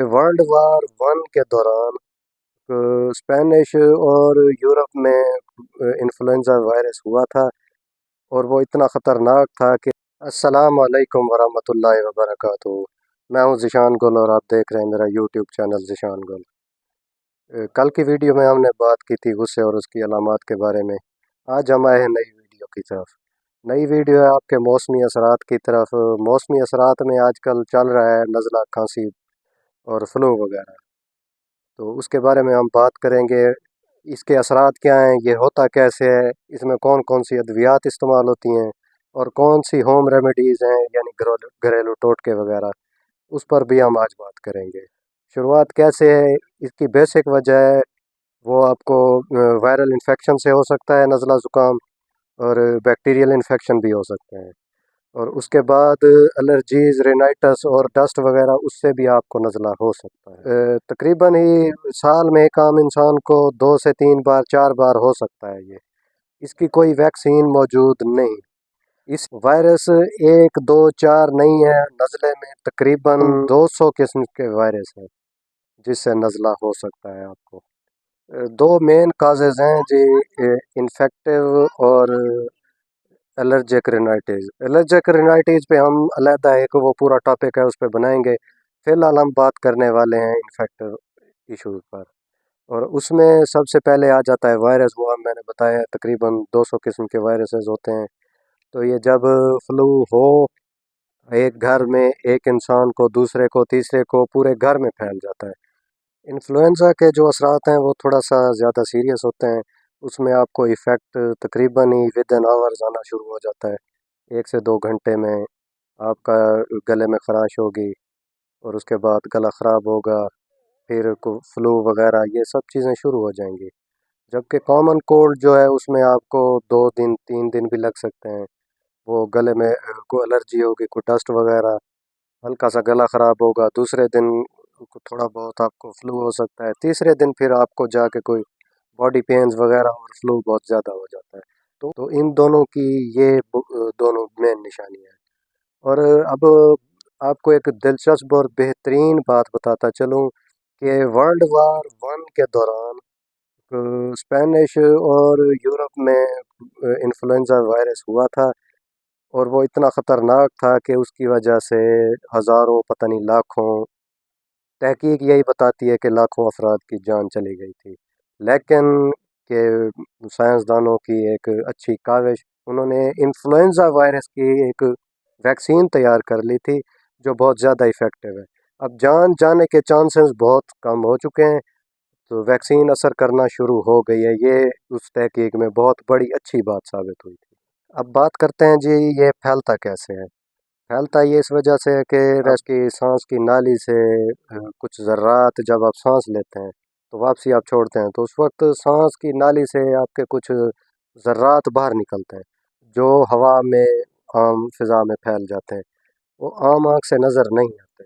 World war one के दौरान Spanish और यूरोप में इन्फ्लुएंजा वायरस हुआ था और वो इतना ख़तरनाक था कि अस्सलाम वालेकुम वरहमतुल्लाहि वबरकातुहू। मैं हूं ज़िशान गुल और आप देख रहे हैं मेरा यूट्यूब चैनल ज़िशान गुल। कल की वीडियो में हमने बात की थी गुस्से और उसकी अलामात के बारे में। आज हम आए हैं नई वीडियो की तरफ। नई वीडियो है आपके मौसमी असरात की तरफ। मौसमी असरात में आजकल चल रहा है नज़ला, खांसी और फ्लू वगैरह, तो उसके बारे में हम बात करेंगे। इसके असरात क्या हैं, ये होता कैसे है, इसमें कौन कौन सी अद्वियात इस्तेमाल होती हैं और कौन सी होम रेमेडीज़ हैं यानी घरेलू टोटके वगैरह, उस पर भी हम आज बात करेंगे। शुरुआत कैसे है, इसकी बेसिक वजह है वो आपको वायरल इन्फेक्शन से हो सकता है नज़ला ज़ुकाम, और बैक्टीरियल इन्फेक्शन भी हो सकते हैं, और उसके बाद एलर्जीज़, रेनाइटस और डस्ट वगैरह, उससे भी आपको नज़ला हो सकता है। तकरीबन ही साल में एक आम इंसान को 2 से 3 बार 4 बार हो सकता है ये। इसकी कोई वैक्सीन मौजूद नहीं। इस वायरस 1 2 4 नहीं है, नज़ले में तकरीबन 200 किस्म के वायरस हैं जिससे नज़ला हो सकता है आपको। दो मेन काजेज़ हैं जी, इन्फेक्टिव और एलर्जिक रिनाइटिस। एलर्जिक रिनाइटिस पे हम अलहदा एक वो पूरा टॉपिक है उस पर बनाएंगे। फ़िलहाल हम बात करने वाले हैं इन्फेक्टिव इशूज़ पर, और उसमें सबसे पहले आ जाता है वायरस। वो हम मैंने बताया तकरीबन 200 किस्म के वायरसेस होते हैं। तो ये जब फ्लू हो एक घर में, एक इंसान को, दूसरे को, तीसरे को, पूरे घर में फैल जाता है। इन्फ्लुएंज़ा के जो असरात हैं वो थोड़ा सा ज़्यादा सीरियस होते हैं। उसमें आपको इफ़ेक्ट तकरीबन ही विद एन आवर्स आना शुरू हो जाता है। 1 से 2 घंटे में आपका गले में खराश होगी, और उसके बाद गला ख़राब होगा, फिर को फ्लू वगैरह ये सब चीज़ें शुरू हो जाएंगी। जबकि कॉमन कोल्ड जो है उसमें आपको 2 दिन 3 दिन भी लग सकते हैं। वो गले में को एलर्जी होगी, कोई डस्ट वगैरह, हल्का सा गला ख़राब होगा, दूसरे दिन को थोड़ा बहुत आपको फ्लू हो सकता है, तीसरे दिन फिर आपको जाके कोई बॉडी पेन्स वगैरह और फ्लू बहुत ज़्यादा हो जाता है। तो इन दोनों की ये दोनों मेन निशानियाँ हैं। और अब आपको एक दिलचस्प और बेहतरीन बात बताता चलूँ कि वर्ल्ड वार वन के दौरान स्पेनिश और यूरोप में इन्फ्लुएंजा वायरस हुआ था, और वो इतना ख़तरनाक था कि उसकी वजह से हज़ारों, पता नहीं लाखों, तहकीक यही बताती है कि लाखों अफराद की जान चली गई थी। लेकिन के साइंसदानों की एक अच्छी काविश, उन्होंने इन्फ्लुएंजा वायरस की एक वैक्सीन तैयार कर ली थी जो बहुत ज़्यादा इफ़ेक्टिव है। अब जान जाने के चांसेस बहुत कम हो चुके हैं, तो वैक्सीन असर करना शुरू हो गई है। ये उस तहकीक में बहुत बड़ी अच्छी बात साबित हुई थी। अब बात करते हैं जी, ये फैलता कैसे है। फैलता ये इस वजह से है कि रस की सांस की नाली से कुछ ज़र्रात, जब आप सांस लेते हैं तो वापसी आप छोड़ते हैं, तो उस वक्त सांस की नाली से आपके कुछ ज़र्रात बाहर निकलते हैं जो हवा में, आम फिज़ा में फैल जाते हैं। वो आम आँख से नज़र नहीं आते,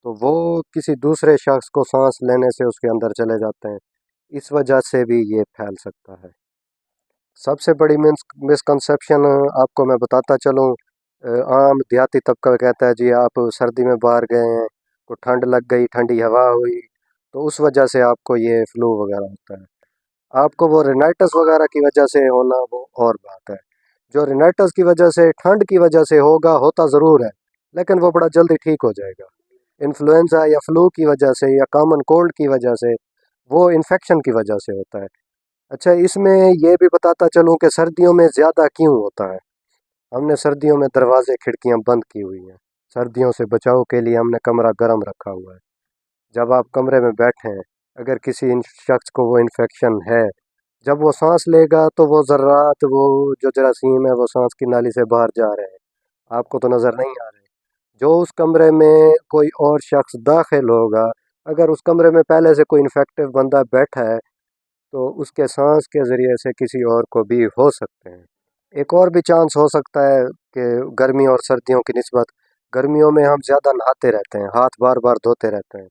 तो वो किसी दूसरे शख्स को सांस लेने से उसके अंदर चले जाते हैं। इस वजह से भी ये फैल सकता है। सबसे बड़ी मिसकंसेप्शन आपको मैं बताता चलूँ। आम देहाती तबका कहता है जी आप सर्दी में बाहर गए हैं, को ठंड लग गई, ठंडी हवा हुई, तो उस वजह से आपको ये फ्लू वगैरह होता है। आपको वो रिनाइटस वगैरह की वजह से होना वो और बात है। जो रिनाइटस की वजह से, ठंड की वजह से होगा, होता ज़रूर है, लेकिन वो बड़ा जल्दी ठीक हो जाएगा। इन्फ्लुएंजा या फ्लू की वजह से या कॉमन कोल्ड की वजह से, वो इन्फेक्शन की वजह से होता है। अच्छा, इसमें ये भी बताता चलूँ कि सर्दियों में ज़्यादा क्यों होता है। हमने सर्दियों में दरवाजे खिड़कियां बंद की हुई हैं। सर्दियों से बचाव के लिए हमने कमरा गर्म रखा हुआ है। जब आप कमरे में बैठे हैं, अगर किसी शख्स को वो इन्फेक्शन है, जब वो सांस लेगा तो वो ज़र्रात, वो जो जरासीम है वो सांस की नाली से बाहर जा रहे हैं, आपको तो नज़र नहीं आ रहे। जो उस कमरे में कोई और शख्स दाखिल होगा, अगर उस कमरे में पहले से कोई इन्फेक्टिव बंदा बैठा है, तो उसके सांस के ज़रिए से किसी और को भी हो सकते हैं। एक और भी चांस हो सकता है कि गर्मी और सर्दियों की निस्बत, गर्मियों में हम ज़्यादा नहाते रहते हैं, हाथ बार बार धोते रहते हैं,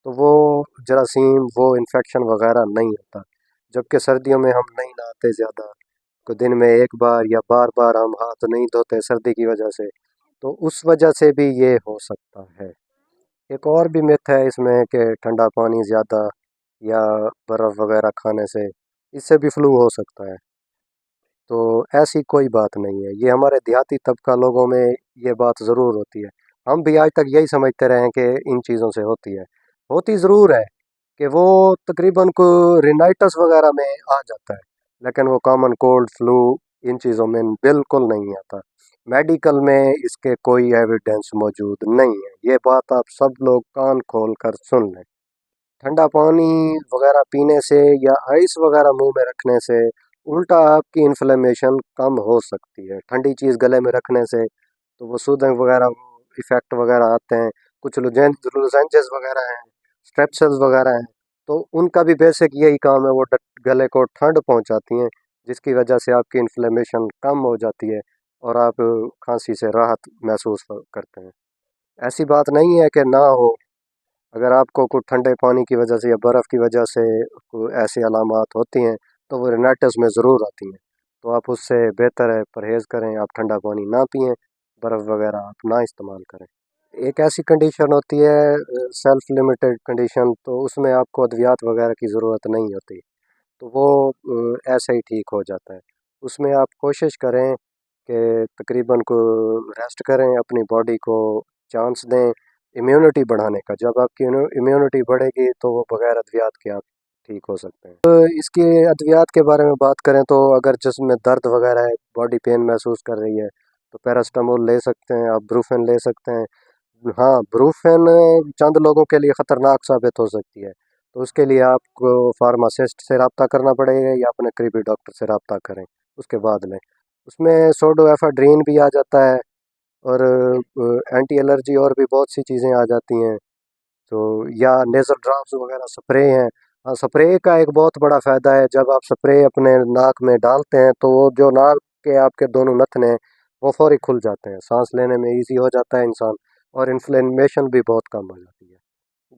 तो वो जरासीम, वो इन्फेक्शन वगैरह नहीं होता। जबकि सर्दियों में हम नहीं नहाते ज़्यादा, को दिन में एक बार या बार बार हम हाथ नहीं धोते सर्दी की वजह से, तो उस वजह से भी ये हो सकता है। एक और भी मिथ है इसमें कि ठंडा पानी ज़्यादा या बर्फ़ वगैरह खाने से इससे भी फ्लू हो सकता है। तो ऐसी कोई बात नहीं है, ये हमारे देहाती तबका लोगों में ये बात ज़रूर होती है। हम भी आज तक यही समझते रहे हैं कि इन चीज़ों से होती है। होती ज़रूर है कि वो तकरीबन को रिनाइटस वगैरह में आ जाता है, लेकिन वो कॉमन कोल्ड फ्लू इन चीज़ों में बिल्कुल नहीं आता। मेडिकल में इसके कोई एविडेंस मौजूद नहीं है, ये बात आप सब लोग कान खोल कर सुन लें। ठंडा पानी वगैरह पीने से या आइस वगैरह मुंह में रखने से उल्टा आपकी इन्फ्लेमेशन कम हो सकती है। ठंडी चीज़ गले में रखने से तो वो सूजन वगैरह इफ़ेक्ट वगैरह आते हैं। कुछ लुजेंजेस वगैरह हैं, स्ट्रेप्सिल्स वगैरह हैं, तो उनका भी बेसिक यही काम है, वो गले को ठंड पहुंचाती हैं, जिसकी वजह से आपकी इन्फ्लेमेशन कम हो जाती है और आप खांसी से राहत महसूस करते हैं। ऐसी बात नहीं है कि ना हो। अगर आपको कुछ ठंडे पानी की वजह से या बर्फ़ की वजह से कोई ऐसी अलामात होती हैं तो वो रेनाइटिस में ज़रूर आती हैं, तो आप उससे बेहतर है परहेज़ करें, आप ठंडा पानी ना पिएं, बर्फ़ वगैरह आप ना इस्तेमाल करें। एक ऐसी कंडीशन होती है सेल्फ लिमिटेड कंडीशन, तो उसमें आपको अद्वियात वगैरह की ज़रूरत नहीं होती, तो वो ऐसे ही ठीक हो जाता है। उसमें आप कोशिश करें कि तकरीबन को रेस्ट करें, अपनी बॉडी को चांस दें इम्यूनिटी बढ़ाने का। जब आपकी इम्यूनिटी बढ़ेगी तो वो बगैर अद्वियात के आप ठीक हो सकते हैं। तो इसके अद्वियात के बारे में बात करें तो अगर जिसमें दर्द वगैरह है, बॉडी पेन महसूस कर रही है, तो पैरास्टामोल ले सकते हैं, आप ब्रूफेन ले सकते हैं। हाँ, ब्रूफेन चंद लोगों के लिए ख़तरनाक साबित हो सकती है, तो उसके लिए आपको फार्मासिस्ट से रब्ता करना पड़ेगा या अपने करीबी डॉक्टर से रब्ता करें, उसके बाद लें। उसमें सोडोएफेड्रीन भी आ जाता है और एंटी एलर्जी और भी बहुत सी चीज़ें आ जाती हैं। तो या नेज़ल ड्रॉप्स वगैरह स्प्रे हैं। हाँ, स्प्रे का एक बहुत बड़ा फ़ायदा है, जब आप स्प्रे अपने नाक में डालते हैं तो वो जो नाक के आपके दोनों नथने हैं वो फौरी खुल जाते हैं, सांस लेने में इजी हो जाता है इंसान, और इन्फ्लेमेशन भी बहुत कम हो जाती है।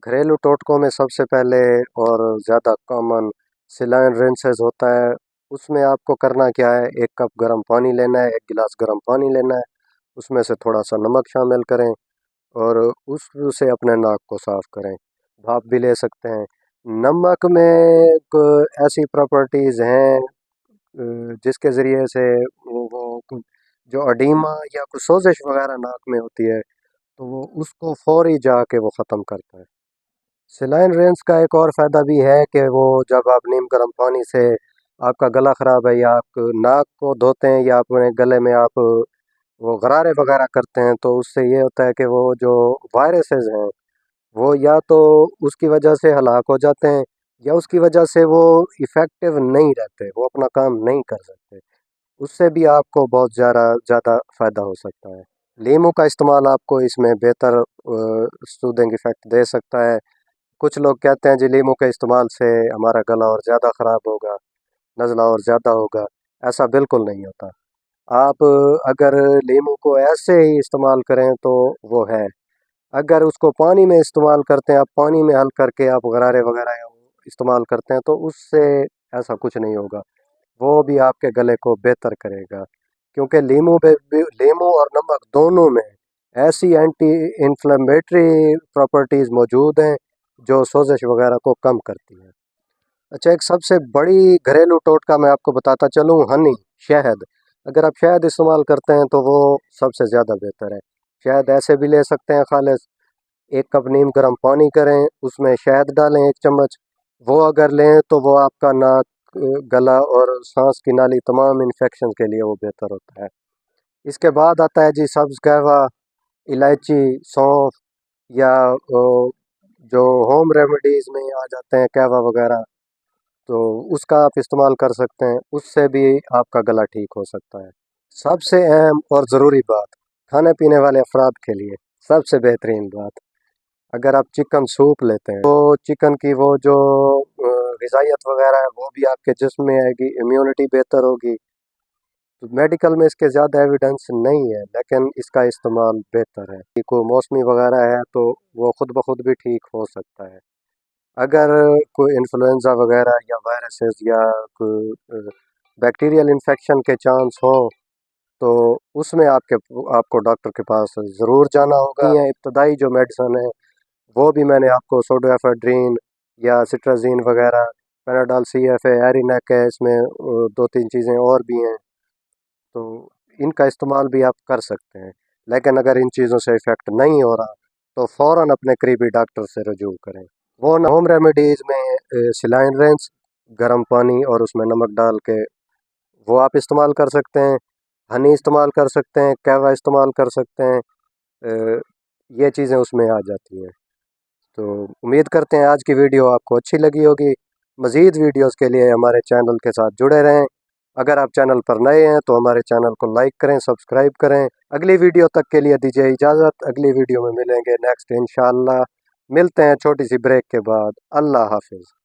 घरेलू टोटकों में सबसे पहले और ज़्यादा कॉमन सिलाइन रिंसेस होता है। उसमें आपको करना क्या है, एक कप गर्म पानी लेना है, एक गिलास गर्म पानी लेना है, उसमें से थोड़ा सा नमक शामिल करें और उससे अपने नाक को साफ करें। भाप भी ले सकते हैं। नमक में ऐसी प्रॉपर्टीज़ हैं जिसके ज़रिए से वो जो अडीमा या कुछ सोजिश वगैरह नाक में होती है तो वो उसको फौरी जाके वो ख़त्म करता है। सिलाइन रेंस का एक और फ़ायदा भी है कि वो जब आप नीम गर्म पानी से आपका गला ख़राब है या आप नाक को धोते हैं या अपने गले में आप वो गरारे वगैरह करते हैं, तो उससे ये होता है कि वो जो वायरसेस हैं वो या तो उसकी वजह से हलाक हो जाते हैं या उसकी वजह से वो इफ़ेक्टिव नहीं रहते, वो अपना काम नहीं कर सकते। उससे भी आपको बहुत ज़्यादा ज़्यादा फ़ायदा हो सकता है। लीमू का इस्तेमाल आपको इसमें बेहतर सूदिंग इफ़ेक्ट दे सकता है। कुछ लोग कहते हैं जी लीमू के इस्तेमाल से हमारा गला और ज़्यादा ख़राब होगा, नज़ला और ज़्यादा होगा। ऐसा बिल्कुल नहीं होता। आप अगर लीमू को ऐसे ही इस्तेमाल करें तो वो है, अगर उसको पानी में इस्तेमाल करते हैं, आप पानी में हल करके आप गरारे वगैरह इस्तेमाल करते हैं तो उससे ऐसा कुछ नहीं होगा, वो भी आपके गले को बेहतर करेगा। क्योंकि लीमू और नमक दोनों में ऐसी एंटी इन्फ्लेमेटरी प्रॉपर्टीज़ मौजूद हैं जो सोजिश वगैरह को कम करती हैं। अच्छा, एक सबसे बड़ी घरेलू टोटका मैं आपको बताता चलूँ, हनी, शहद। अगर आप शहद इस्तेमाल करते हैं तो वो सबसे ज़्यादा बेहतर है। शहद ऐसे भी ले सकते हैं खालिस, एक कप नीम गर्म पानी करें, उसमें शहद डालें 1 चम्मच, वो अगर लें तो वो आपका नाक, गला और सांस की नाली तमाम इन्फेक्शन के लिए वो बेहतर होता है। इसके बाद आता है जी सब्ज़ कहवा, इलायची, सौंफ या जो होम रेमेडीज़ में आ जाते हैं कहवा वगैरह, तो उसका आप इस्तेमाल कर सकते हैं, उससे भी आपका गला ठीक हो सकता है। सबसे अहम और ज़रूरी बात खाने पीने वाले अफराद के लिए सबसे बेहतरीन बात, अगर आप चिकन सूप लेते हैं तो चिकन की वो जो ग़िज़ाइयत वगैरह है वो भी आपके जिस्म में आएगी, इम्यूनिटी बेहतर होगी। तो मेडिकल में इसके ज़्यादा एविडेंस नहीं है, लेकिन इसका इस्तेमाल बेहतर है। कि कोई मौसमी वगैरह है तो वो खुद ब खुद भी ठीक हो सकता है। अगर कोई इन्फ्लुएंज़ा वगैरह या वायरसेस या कोई बैक्टीरियल इन्फेक्शन के चांस हो तो उसमें आपको डॉक्टर के पास ज़रूर जाना होगा। ये इब्तदाई जो मेडिसिन है وہ بھی मैंने आपको सोडोएफेड्रीन या सिट्राजीन वगैरह, पैनाडॉल CFA, एरिनेक है इसमें, दो तीन चीज़ें और भी हैं, तो इनका इस्तेमाल भी आप कर सकते हैं। लेकिन अगर इन चीज़ों से इफ़ेक्ट नहीं हो रहा तो फ़ौरन अपने करीबी डॉक्टर से रजू करें। वो होम रेमेडीज़ में सिलाइन रेंस, गर्म पानी और उसमें नमक डाल के वो आप इस्तेमाल कर सकते हैं। हनी इस्तेमाल कर सकते हैं, कहवा इस्तेमाल कर सकते हैं, ये चीज़ें उसमें आ जाती हैं। तो उम्मीद करते हैं आज की वीडियो आपको अच्छी लगी होगी। मज़ीद वीडियोस के लिए हमारे चैनल के साथ जुड़े रहें। अगर आप चैनल पर नए हैं तो हमारे चैनल को लाइक करें, सब्सक्राइब करें। अगली वीडियो तक के लिए दीजिए इजाज़त। अगली वीडियो में मिलेंगे नेक्स्ट इंशाअल्लाह। मिलते हैं छोटी सी ब्रेक के बाद। अल्लाह हाफिज़।